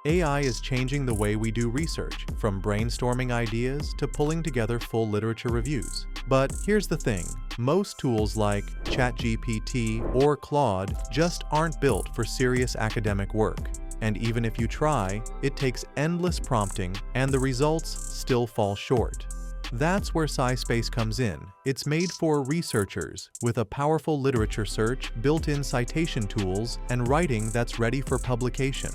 AI is changing the way we do research, from brainstorming ideas to pulling together full literature reviews. But here's the thing, most tools like ChatGPT or Claude just aren't built for serious academic work. And even if you try, it takes endless prompting and the results still fall short. That's where SciSpace comes in. It's made for researchers, with a powerful literature search, built-in citation tools, and writing that's ready for publication.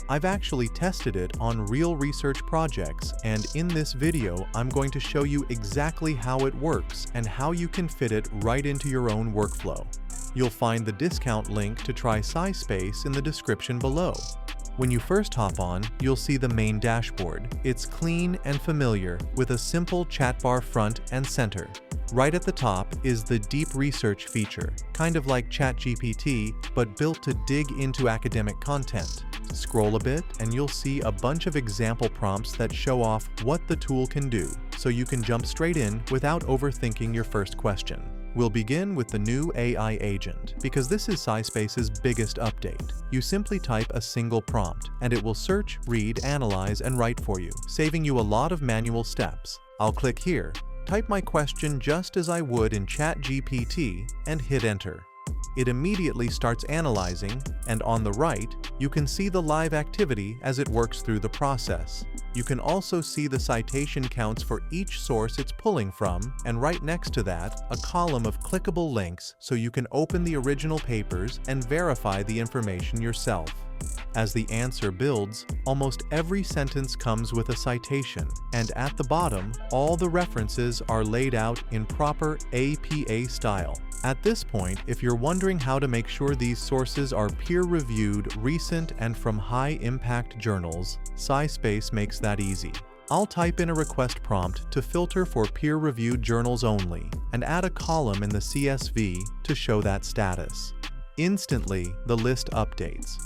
I've actually tested it on real research projects, and in this video, I'm going to show you exactly how it works and how you can fit it right into your own workflow. You'll find the discount link to try SciSpace in the description below. When you first hop on, you'll see the main dashboard. It's clean and familiar, with a simple chat bar front and center. Right at the top is the deep research feature, kind of like ChatGPT, but built to dig into academic content. Scroll a bit and you'll see a bunch of example prompts that show off what the tool can do, so you can jump straight in without overthinking your first question. We'll begin with the new AI agent, because this is SciSpace's biggest update. You simply type a single prompt, and it will search, read, analyze, and write for you, saving you a lot of manual steps. I'll click here, type my question just as I would in ChatGPT, and hit enter. It immediately starts analyzing, and on the right, you can see the live activity as it works through the process. You can also see the citation counts for each source it's pulling from, and right next to that, a column of clickable links so you can open the original papers and verify the information yourself. As the answer builds, almost every sentence comes with a citation, and at the bottom, all the references are laid out in proper APA style. At this point, if you're wondering how to make sure these sources are peer-reviewed, recent, and from high-impact journals, SciSpace makes that easy. I'll type in a request prompt to filter for peer-reviewed journals only, and add a column in the CSV to show that status. Instantly, the list updates.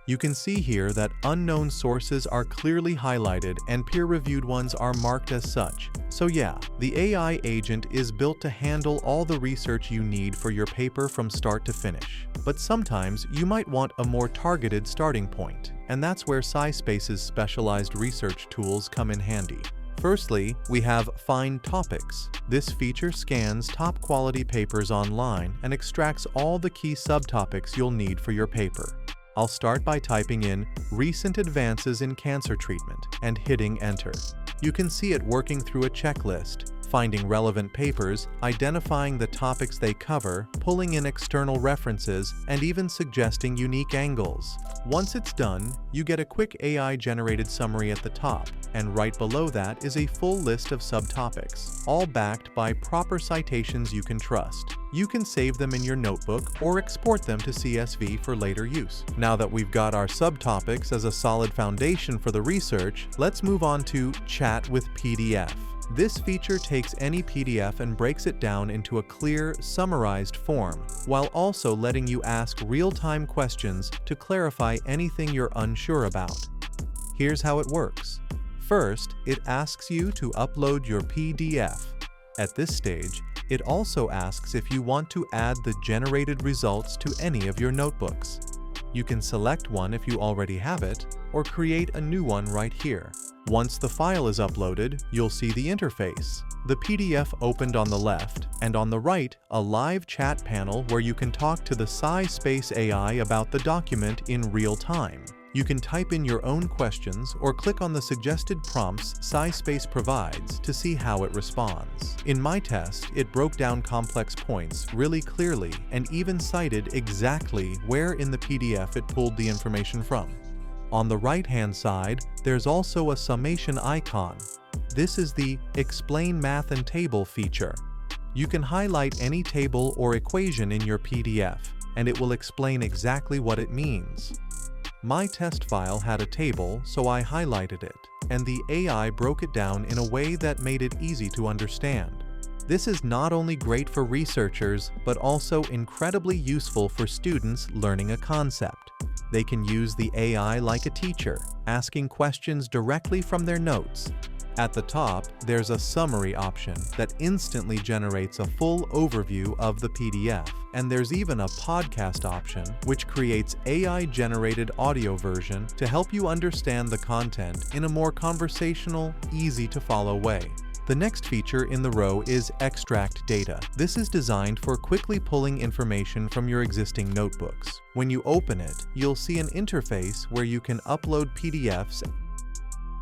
You can see here that unknown sources are clearly highlighted and peer-reviewed ones are marked as such. So yeah, the AI agent is built to handle all the research you need for your paper from start to finish. But sometimes you might want a more targeted starting point, and that's where SciSpace's specialized research tools come in handy. Firstly, we have Find Topics. This feature scans top-quality papers online and extracts all the key subtopics you'll need for your paper. I'll start by typing in recent advances in cancer treatment and hitting enter. You can see it working through a checklist, finding relevant papers, identifying the topics they cover, pulling in external references, and even suggesting unique angles. Once it's done, you get a quick AI-generated summary at the top, and right below that is a full list of subtopics, all backed by proper citations you can trust. You can save them in your notebook or export them to CSV for later use. Now that we've got our subtopics as a solid foundation for the research, let's move on to Chat with PDF. This feature takes any PDF and breaks it down into a clear, summarized form, while also letting you ask real-time questions to clarify anything you're unsure about. Here's how it works. First, it asks you to upload your PDF. At this stage, it also asks if you want to add the generated results to any of your notebooks. You can select one if you already have it, or create a new one right here. Once the file is uploaded, you'll see the interface. The PDF opened on the left, and on the right, a live chat panel where you can talk to the SciSpace AI about the document in real time. You can type in your own questions or click on the suggested prompts SciSpace provides to see how it responds. In my test, it broke down complex points really clearly and even cited exactly where in the PDF it pulled the information from. On the right-hand side, there's also a summation icon. This is the Explain Math and Table feature. You can highlight any table or equation in your PDF, and it will explain exactly what it means. My test file had a table, so I highlighted it, and the AI broke it down in a way that made it easy to understand. This is not only great for researchers, but also incredibly useful for students learning a concept. They can use the AI like a teacher, asking questions directly from their notes. At the top, there's a summary option that instantly generates a full overview of the PDF. And there's even a podcast option, which creates AI-generated audio version to help you understand the content in a more conversational, easy-to-follow way. The next feature in the row is Extract Data. This is designed for quickly pulling information from your existing notebooks. When you open it, you'll see an interface where you can upload PDFs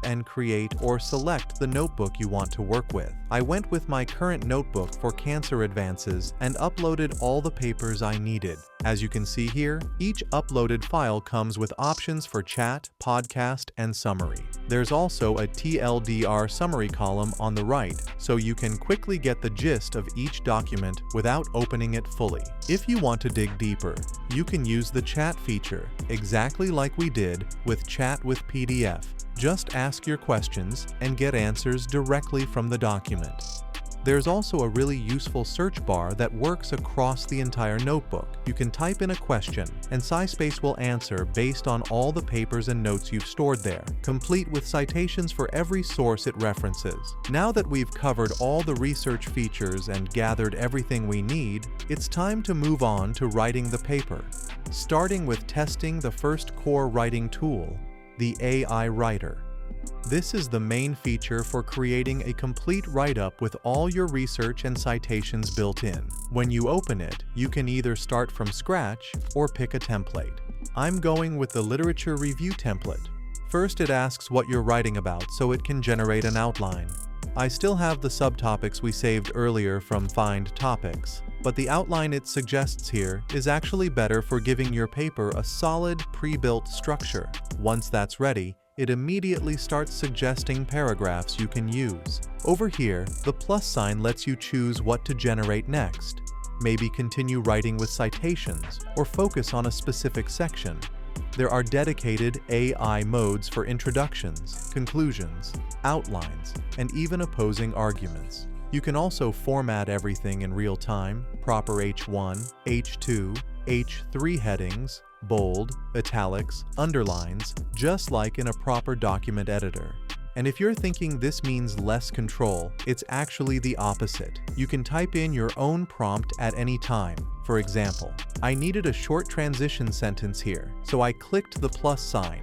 and create or select the notebook you want to work with. I went with my current notebook for cancer advances and uploaded all the papers I needed. As you can see here, each uploaded file comes with options for chat, podcast, and summary. There's also a TLDR summary column on the right, so you can quickly get the gist of each document without opening it fully. If you want to dig deeper, you can use the chat feature, exactly like we did with Chat with PDF. Just ask your questions and get answers directly from the document. There's also a really useful search bar that works across the entire notebook. You can type in a question, and SciSpace will answer based on all the papers and notes you've stored there, complete with citations for every source it references. Now that we've covered all the research features and gathered everything we need, it's time to move on to writing the paper. Starting with testing the first core writing tool, the AI Writer. This is the main feature for creating a complete write-up with all your research and citations built in. When you open it, you can either start from scratch or pick a template. I'm going with the literature review template. First, it asks what you're writing about so it can generate an outline. I still have the subtopics we saved earlier from Find Topics, but the outline it suggests here is actually better for giving your paper a solid, pre-built structure. Once that's ready, it immediately starts suggesting paragraphs you can use. Over here, the plus sign lets you choose what to generate next. Maybe continue writing with citations or focus on a specific section. There are dedicated AI modes for introductions, conclusions, outlines, and even opposing arguments. You can also format everything in real time, proper H1, H2, H3 headings, bold, italics, underlines, just like in a proper document editor. And if you're thinking this means less control, it's actually the opposite. You can type in your own prompt at any time. For example, I needed a short transition sentence here, so I clicked the plus sign,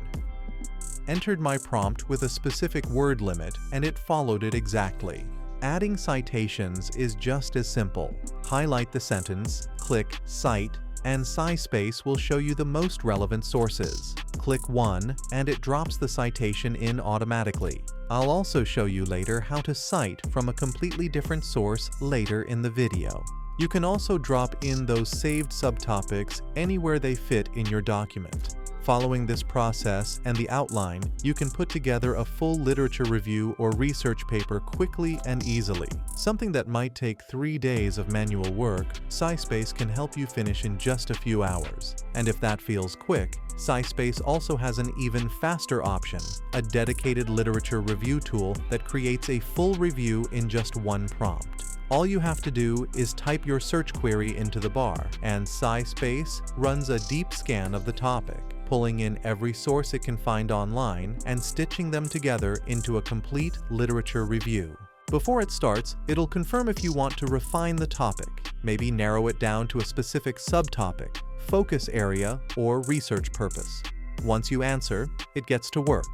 entered my prompt with a specific word limit, and it followed it exactly. Adding citations is just as simple. Highlight the sentence, click Cite, and SciSpace will show you the most relevant sources. Click one, and it drops the citation in automatically. I'll also show you later how to cite from a completely different source later in the video. You can also drop in those saved subtopics anywhere they fit in your document. Following this process and the outline, you can put together a full literature review or research paper quickly and easily. Something that might take 3 days of manual work, SciSpace can help you finish in just a few hours. And if that feels quick, SciSpace also has an even faster option, a dedicated literature review tool that creates a full review in just one prompt. All you have to do is type your search query into the bar, and SciSpace runs a deep scan of the topic, pulling in every source it can find online and stitching them together into a complete literature review. Before it starts, it'll confirm if you want to refine the topic, maybe narrow it down to a specific subtopic, focus area, or research purpose. Once you answer, it gets to work.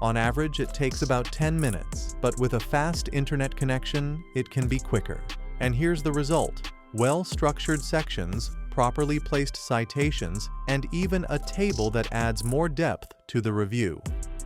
On average, it takes about 10 minutes, but with a fast internet connection, it can be quicker. And here's the result: well-structured sections, properly placed citations, and even a table that adds more depth to the review.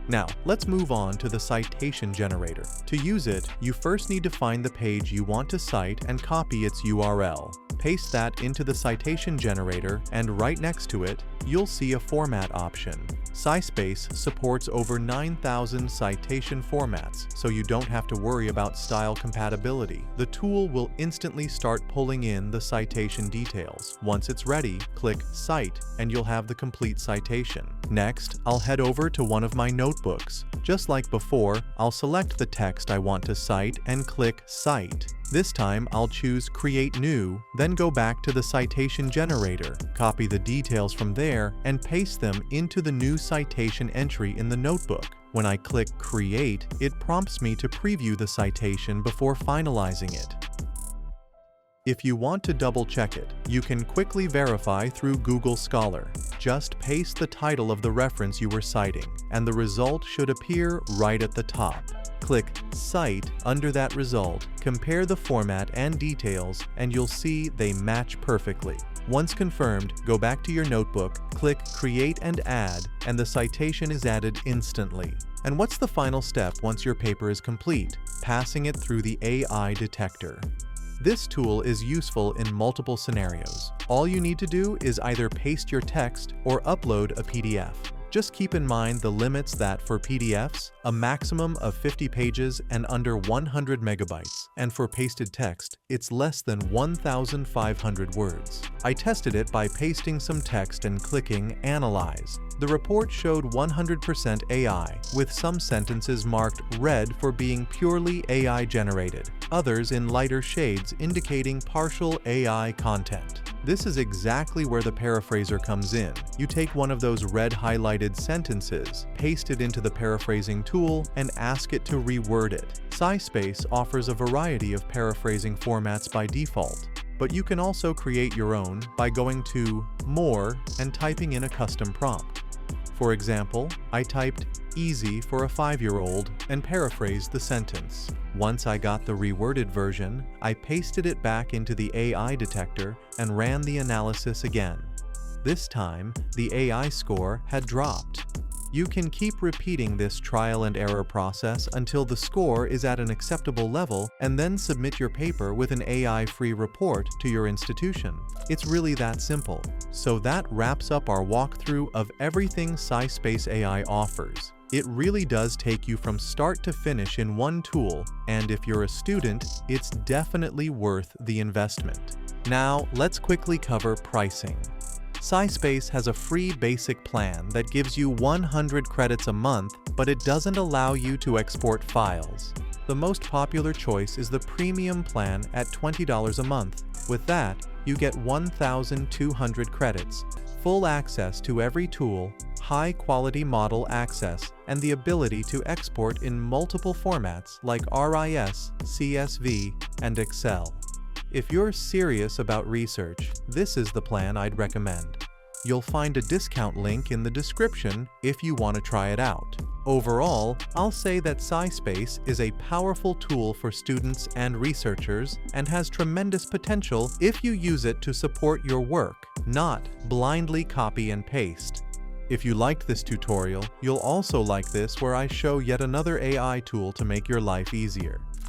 Now, let's move on to the citation generator. To use it, you first need to find the page you want to cite and copy its URL. Paste that into the citation generator, and right next to it, you'll see a format option. SciSpace supports over 9,000 citation formats, so you don't have to worry about style compatibility. The tool will instantly start pulling in the citation details. Once it's ready, click Cite, and you'll have the complete citation. Next, I'll head over to one of my notebooks notebooks. Just like before, I'll select the text I want to cite and click Cite. This time I'll choose Create New, then go back to the citation generator, copy the details from there, and paste them into the new citation entry in the notebook. When I click Create, it prompts me to preview the citation before finalizing it. If you want to double-check it, you can quickly verify through Google Scholar. Just paste the title of the reference you were citing, and the result should appear right at the top. Click Cite under that result, compare the format and details, and you'll see they match perfectly. Once confirmed, go back to your notebook, click Create and Add, and the citation is added instantly. And what's the final step once your paper is complete? Passing it through the AI detector. This tool is useful in multiple scenarios. All you need to do is either paste your text or upload a PDF. Just keep in mind the limits that for PDFs, a maximum of 50 pages and under 100 megabytes, and for pasted text, it's less than 1,500 words. I tested it by pasting some text and clicking Analyze. The report showed 100% AI, with some sentences marked red for being purely AI generated, others in lighter shades indicating partial AI content. This is exactly where the paraphraser comes in. You take one of those red highlighted sentences, paste it into the paraphrasing tool, and ask it to reword it. SciSpace offers a variety of paraphrasing formats by default, but you can also create your own by going to More and typing in a custom prompt. For example, I typed easy for a 5-year-old and paraphrased the sentence. Once I got the reworded version, I pasted it back into the AI detector and ran the analysis again. This time, the AI score had dropped. You can keep repeating this trial and error process until the score is at an acceptable level, and then submit your paper with an AI-free report to your institution. It's really that simple. So that wraps up our walkthrough of everything SciSpace AI offers. It really does take you from start to finish in one tool, and if you're a student, it's definitely worth the investment. Now, let's quickly cover pricing. SciSpace has a free basic plan that gives you 100 credits a month, but it doesn't allow you to export files. The most popular choice is the premium plan at $20 a month. With that, you get 1,200 credits, full access to every tool, high-quality model access, and the ability to export in multiple formats like RIS, CSV, and Excel. If you're serious about research, this is the plan I'd recommend. You'll find a discount link in the description if you want to try it out. Overall, I'll say that SciSpace is a powerful tool for students and researchers and has tremendous potential if you use it to support your work, not blindly copy and paste. If you liked this tutorial, you'll also like this where I show yet another AI tool to make your life easier.